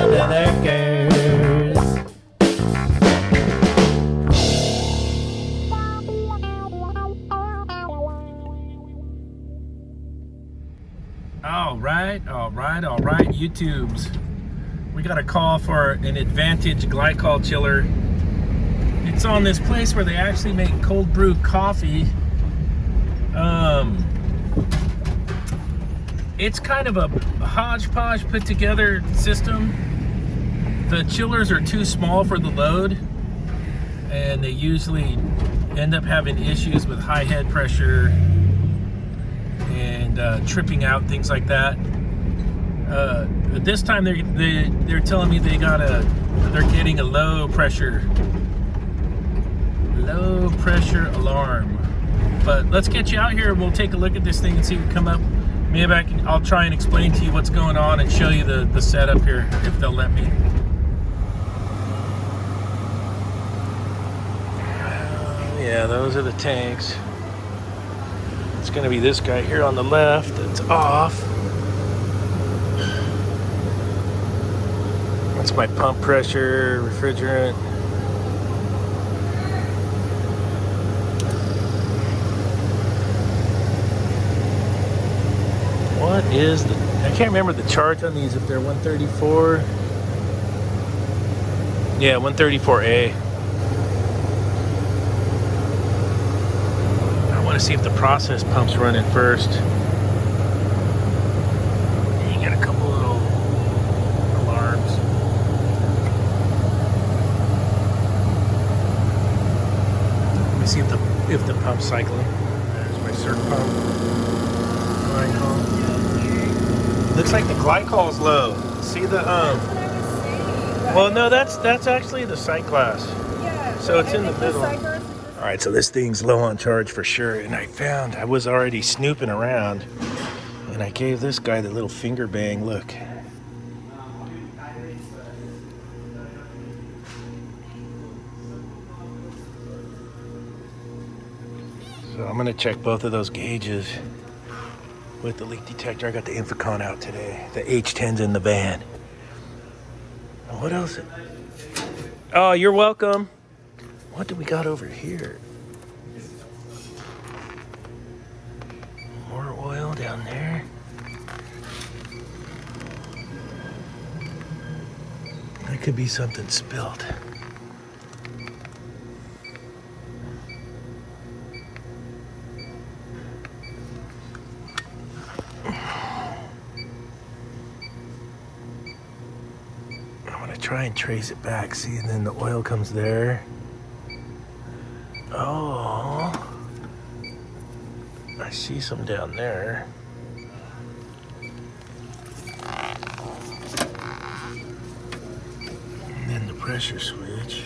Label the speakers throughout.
Speaker 1: under the curse. All right, YouTubes. We got a call for an Advantage Glycol chiller. It's on this place where they actually make cold brew coffee. It's kind of a hodgepodge put together system. The chillers are too small for the load, and they usually end up having issues with high head pressure and tripping out, things like that. This time they're telling me they're getting a low pressure alarm. But let's get you out here and we'll take a look at this thing and see what come up. Maybe I'll try and explain to you what's going on and show you the setup here if they'll let me. Yeah, those are the tanks. It's going to be this guy here on the left that's off. That's my pump pressure, refrigerant. What is the... I can't remember the charge on these, if they're 134. Yeah, 134A. I want to see if the process pump's running first. You get a couple little alarms. Let me see if the pump's cycling. There's my circ pump. Glycol. Looks like the glycol's low. See the well, no, that's actually the site class.
Speaker 2: Yeah.
Speaker 1: So it's in the middle. All right, so this thing's low on charge for sure. And I was already snooping around, and I gave this guy the little finger bang. Look. So I'm gonna check both of those gauges with the leak detector. I got the Infocon out today. The H10's in the van. What else? Oh, you're welcome. What do we got over here? More oil down there. That could be something spilled. Try and trace it back, see, and then the oil comes there. Oh, I see some down there. And then the pressure switch.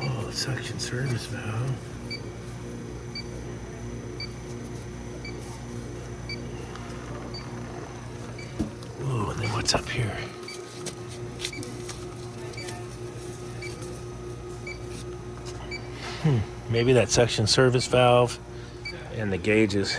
Speaker 1: Oh, suction service valve. What's up here? Maybe that suction service valve and the gauges.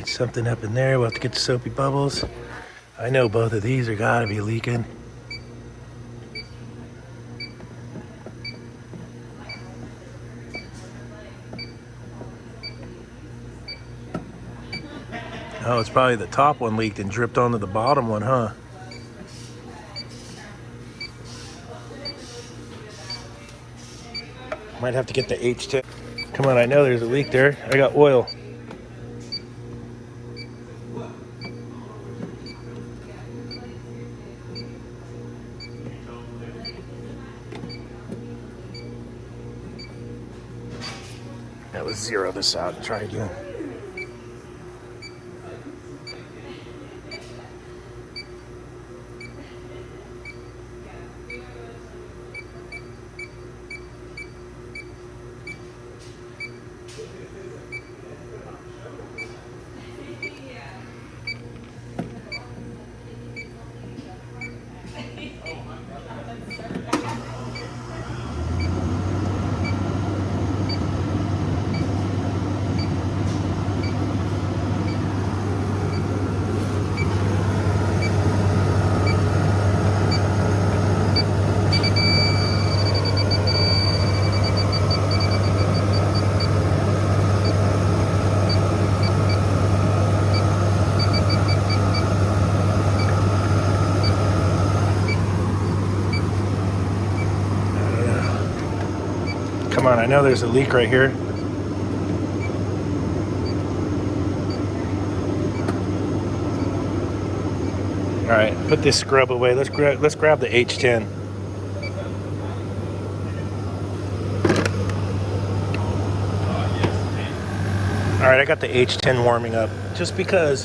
Speaker 1: Something up in there. We'll have to get the soapy bubbles. I know both of these are gotta be leaking. Oh, it's probably the top one leaked and dripped onto the bottom one, huh? Might have to get the H10. Come on, I know there's a leak there. I got oil. Let's zero this out and try again. Come on, I know there's a leak right here. All right, put this scrub away. Let's grab the H10. All right, I got the H10 warming up just because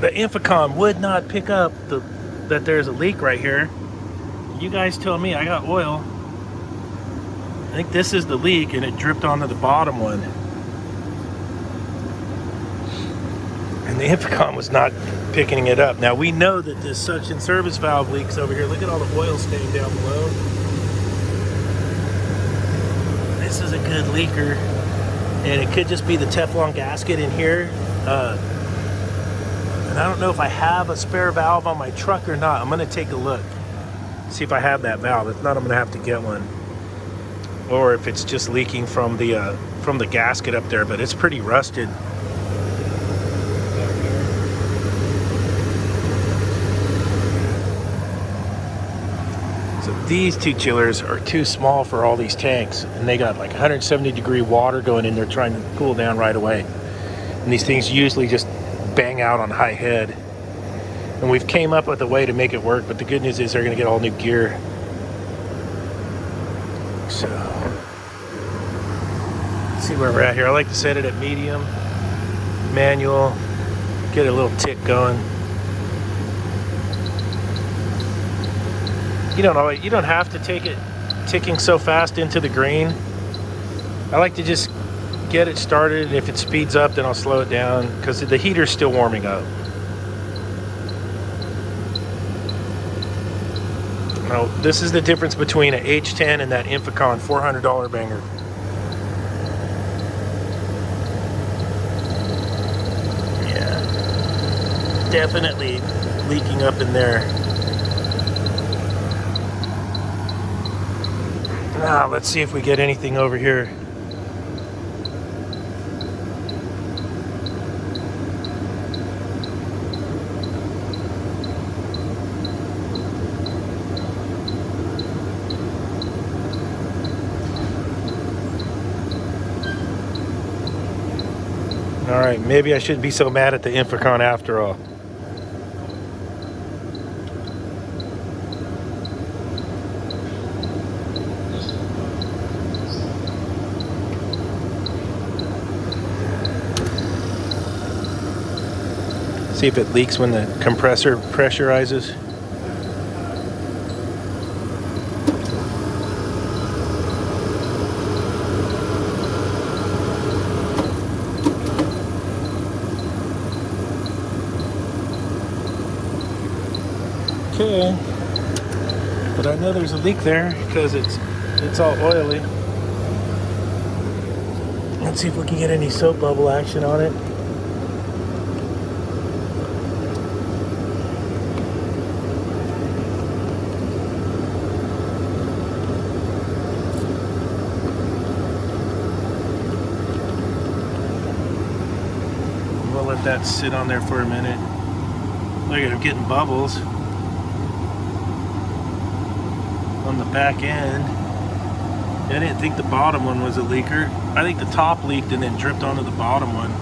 Speaker 1: the Infocom would not pick up that there's a leak right here. You guys tell me. I got oil. I think this is the leak, and it dripped onto the bottom one. And the Infocom was not picking it up. Now we know that this suction service valve leaks over here. Look at all the oil stain down below. This is a good leaker, and it could just be the Teflon gasket in here. And I don't know if I have a spare valve on my truck or not. I'm gonna take a look, see if I have that valve. If not, I'm gonna have to get one, or if it's just leaking from the gasket up there. But it's pretty rusted. So these two chillers are too small for all these tanks, and they got like 170-degree water going in there trying to cool down right away. And these things usually just bang out on high head. And we've came up with a way to make it work, but the good news is they're gonna get all new gear. So let's see where we're at here. I like to set it at medium, manual, get a little tick going. You don't have to take it ticking so fast into the green. I like to just get it started, and if it speeds up, then I'll slow it down because the heater's still warming up. Now, this is the difference between an H10 and that Infocon $400 banger. Yeah, definitely leaking up in there. Now, let's see if we get anything over here. All right, maybe I shouldn't be so mad at the Infocon after all. See if it leaks when the compressor pressurizes. Okay, but I know there's a leak there because it's all oily. Let's see if we can get any soap bubble action on it. We'll let that sit on there for a minute. Look at it getting bubbles on the back end. I didn't think the bottom one was a leaker. I think the top leaked and then dripped onto the bottom one.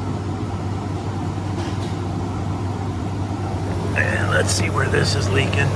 Speaker 1: And let's see where this is leaking.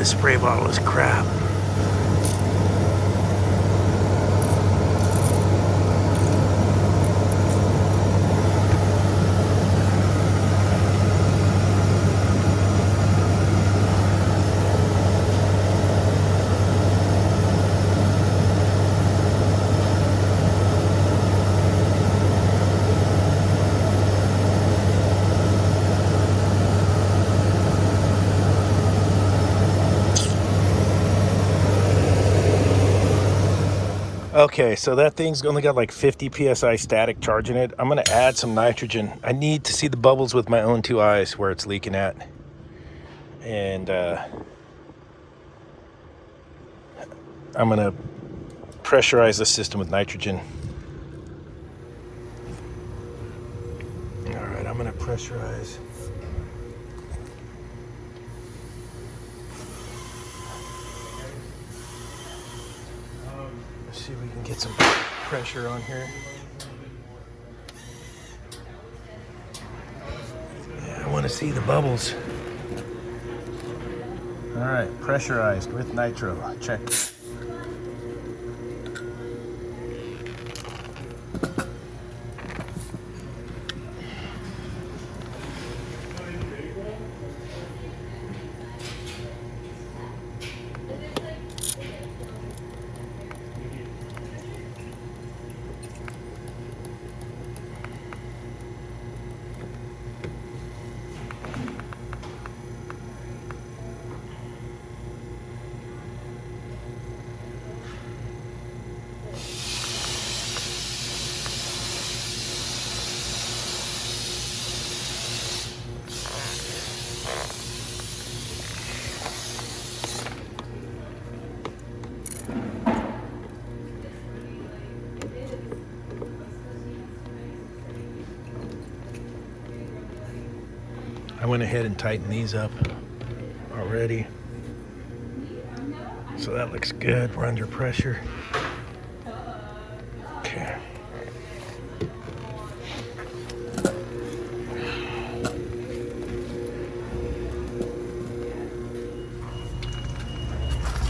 Speaker 1: this spray bottle is crap. Okay, so that thing's only got like 50 psi static charge in it. I'm gonna add some nitrogen. I need to see the bubbles with my own two eyes where it's leaking at. And I'm gonna pressurize the system with nitrogen. All right, I'm gonna pressurize. Let's see if we can get some pressure on here. Yeah, I want to see the bubbles. All right, pressurized with nitro. Check. I went ahead and tightened these up already. So that looks good. We're under pressure. Okay.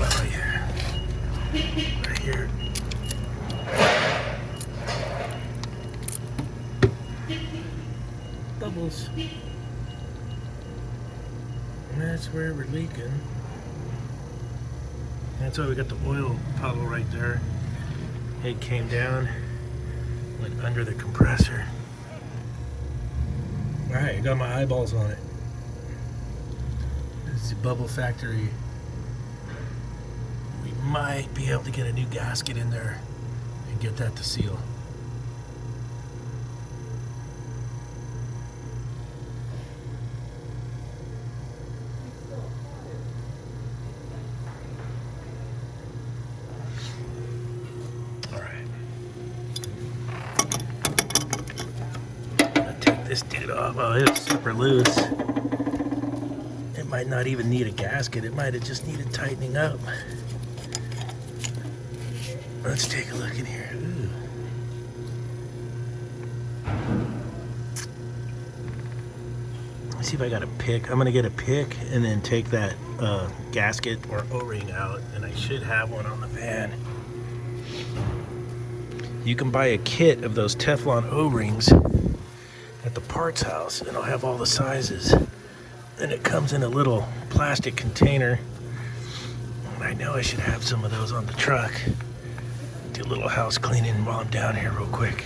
Speaker 1: Oh yeah. Right here. Bubbles. And that's where we're leaking. That's why we got the oil puddle right there. It came down, went under the compressor. All right, I got my eyeballs on it. This is the bubble factory. We might be able to get a new gasket in there and get that to seal. This dude off. Oh, it's super loose. It might not even need a gasket. It might have just needed tightening up. Let's take a look in here. Ooh. Let's see if I got a pick. I'm gonna get a pick and then take that gasket or O-ring out, and I should have one on the van. You can buy a kit of those Teflon O-rings at the parts house, and I'll have all the sizes, and it comes in a little plastic container. And I know I should have some of those on the truck. Do a little house cleaning while I'm down here real quick.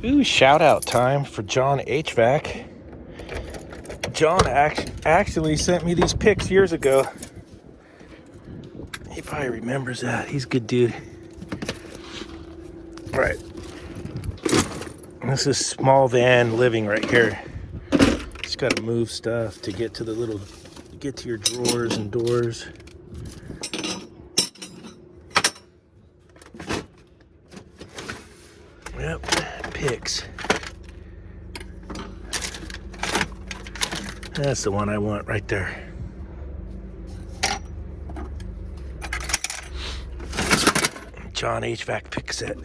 Speaker 1: Ooh, shout out time for John H.V.A.C. John actually sent me these pics years ago. He probably remembers that. He's a good dude. All right. This is small van living right here. Just got to move stuff to get to the little, get to your drawers and doors. Yep, picks. That's the one I want right there. John HVAC pick set.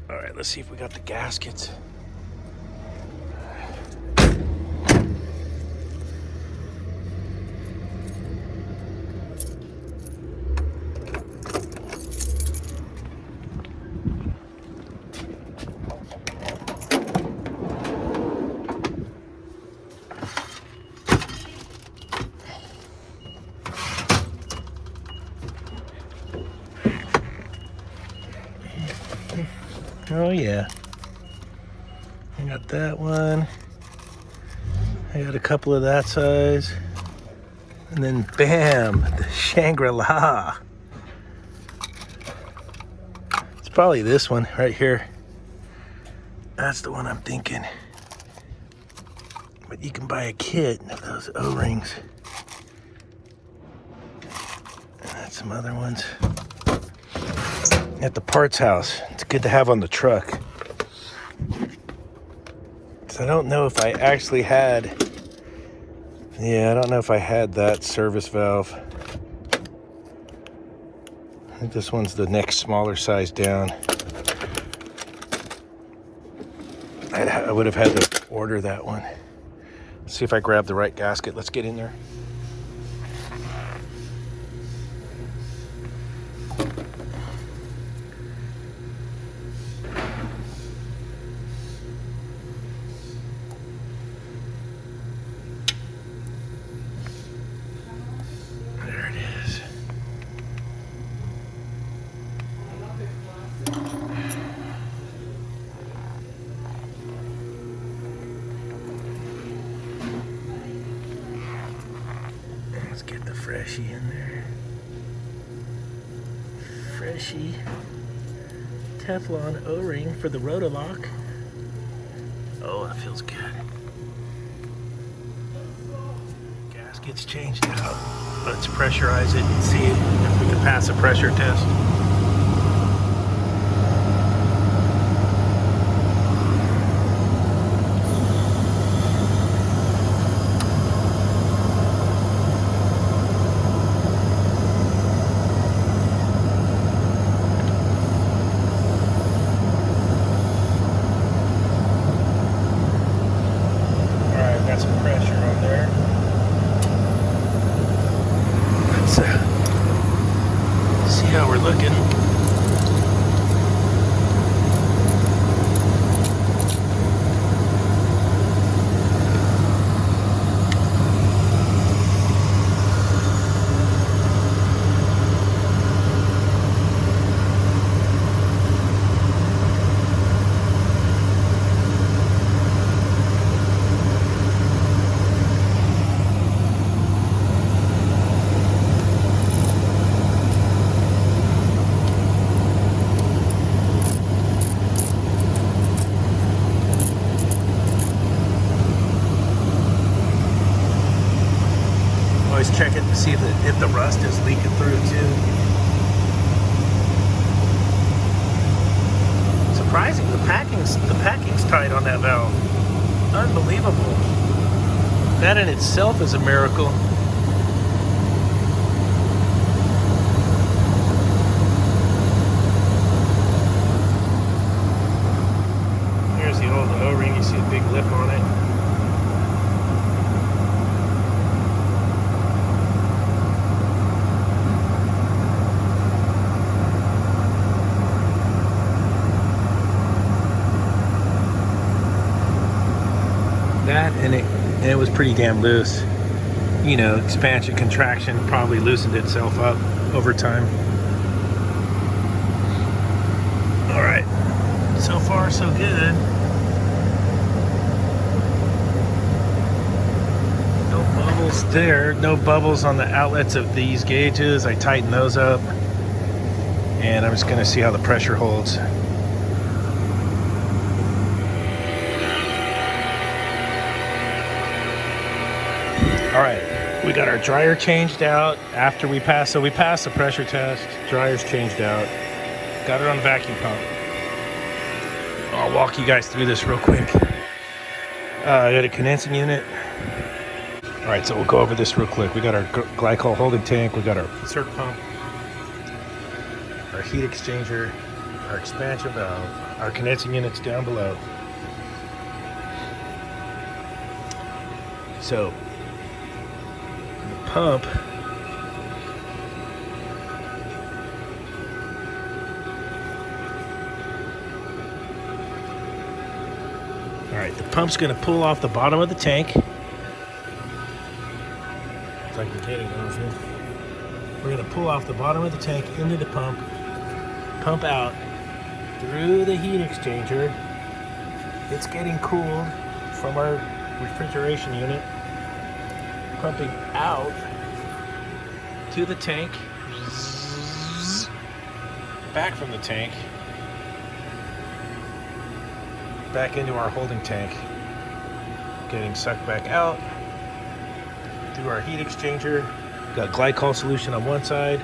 Speaker 1: All right, let's see if we got the gaskets. Oh yeah, I got that one. I got a couple of that size. And then bam, the Shangri-La. It's probably this one right here. That's the one I'm thinking. But you can buy a kit of those O-rings. And that's some other ones. At the parts house. It's good to have on the truck. So I don't know if I actually had... Yeah, I don't know if I had that service valve. I think this one's the next smaller size down. I would have had to order that one. Let's see if I grab the right gasket. Let's get in there. Let's get the Freshie in there. Freshie Teflon O-ring for the Rotolock. Oh, that feels good. Gasket's changed out. Let's pressurize it and see if we can pass a pressure test. Some pressure on there. Let's see how we're looking. Always check it to see if the rust is leaking through too. Surprising, the packing's tight on that valve. Unbelievable. That in itself is a miracle. Here's the old O-ring. You see a big lip on it. That and it was pretty damn loose. You know, expansion, contraction probably loosened itself up over time. All right, so far so good. No bubbles there, no bubbles on the outlets of these gauges. I tightened those up, and I'm just gonna see how the pressure holds. All right, we got our dryer changed out after we passed. So we passed the pressure test. Dryer's changed out. Got it on the vacuum pump. I'll walk you guys through this real quick. I got a condensing unit. All right, so we'll go over this real quick. We got our glycol holding tank. We got our circ pump. our heat exchanger, our expansion valve, our condensing units down below. So the pump the pump's going to pull off the bottom of the tank. If I can get it over here. We're going to pull off the bottom of the tank into the pump out through the heat exchanger. It's getting cooled from our refrigeration unit, pumping out to the tank, back from the tank, back into our holding tank, getting sucked back out through our heat exchanger. Got glycol solution on one side,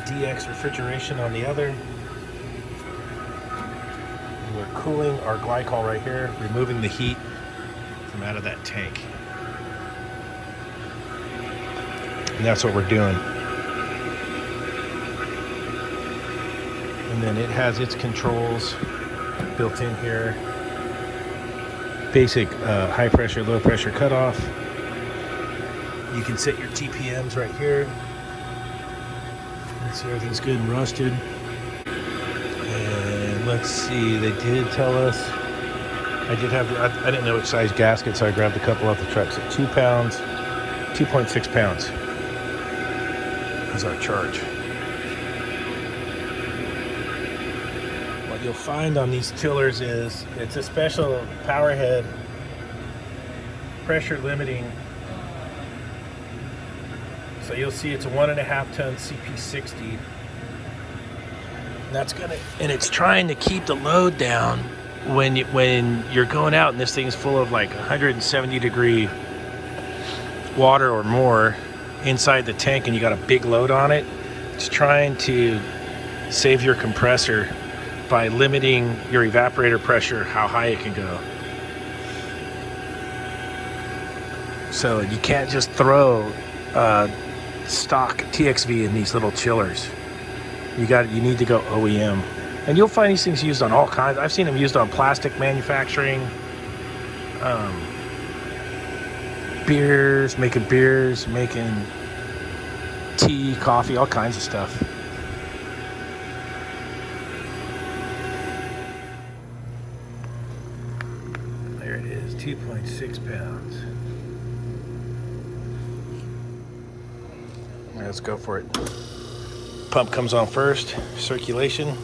Speaker 1: DX refrigeration on the other. And we're cooling our glycol right here, removing the heat from out of that tank. And that's what we're doing. And then it has its controls built in here. Basic high pressure, low pressure cutoff. You can set your TPMs right here. Let's see, everything's good and rusted. And let's see, they did tell us, I didn't know which size gasket, so I grabbed a couple off the truck. So 2 pounds, 2.6 pounds is our charge. What you'll find on these chillers is it's a special power head, pressure limiting. So you'll see it's a 1.5 ton CP60. And it's trying to keep the load down when you're going out and this thing's full of like 170 degree water or more inside the tank and you got a big load on it. It's trying to save your compressor by limiting your evaporator pressure, how high it can go. So you can't just throw stock TXV in these little chillers. You need to go OEM. And you'll find these things used on all kinds. I've seen them used on plastic manufacturing, making beers, making tea, coffee, all kinds of stuff. There it is, 2.6 pounds. Let's go for it. Pump comes on first, circulation.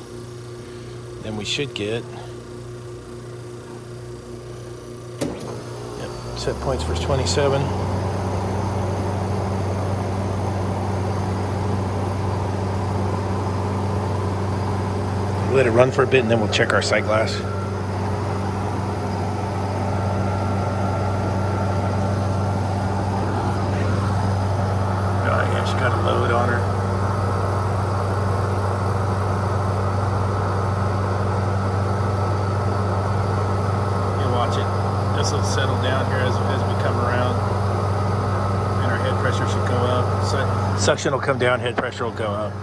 Speaker 1: Then we should get, set points for 27. Let it run for a bit and then we'll check our sight glass. She's got a load on her. You watch it. This will settle down here as we come around. And our head pressure should go up. Suction will come down, head pressure will go up.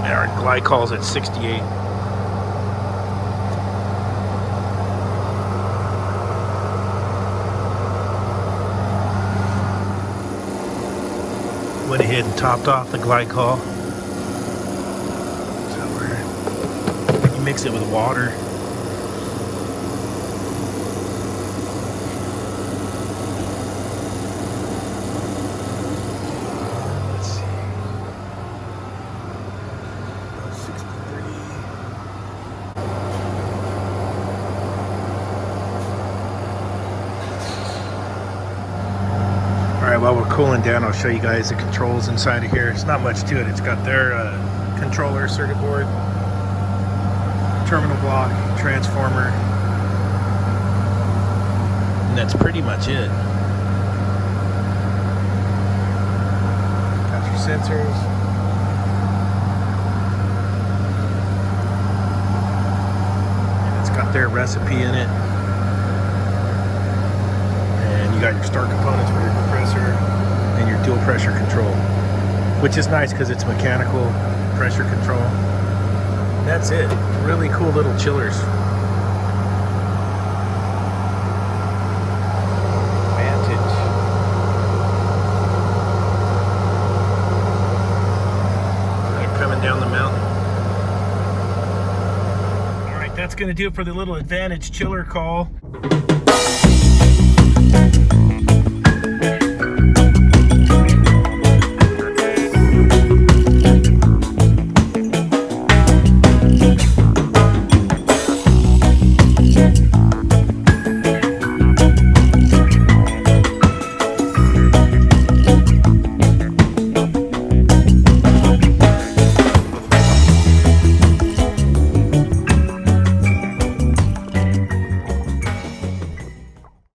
Speaker 1: And our glycol's at 68. Went ahead and topped off the glycol. So you mix it with water. Let's see. 63. Alright, while we're cooling down, I'll show you guys the controls inside of here. It's not much to it. It's got their controller, circuit board, terminal block, transformer, and that's pretty much it. Got your sensors. And it's got their recipe in it. You got your start components for your compressor. and your dual pressure control, which is nice because it's mechanical pressure control. That's it. Really cool little chillers. Vantage. They're coming down the mountain. All right, that's going to do it for the little Advantage chiller call.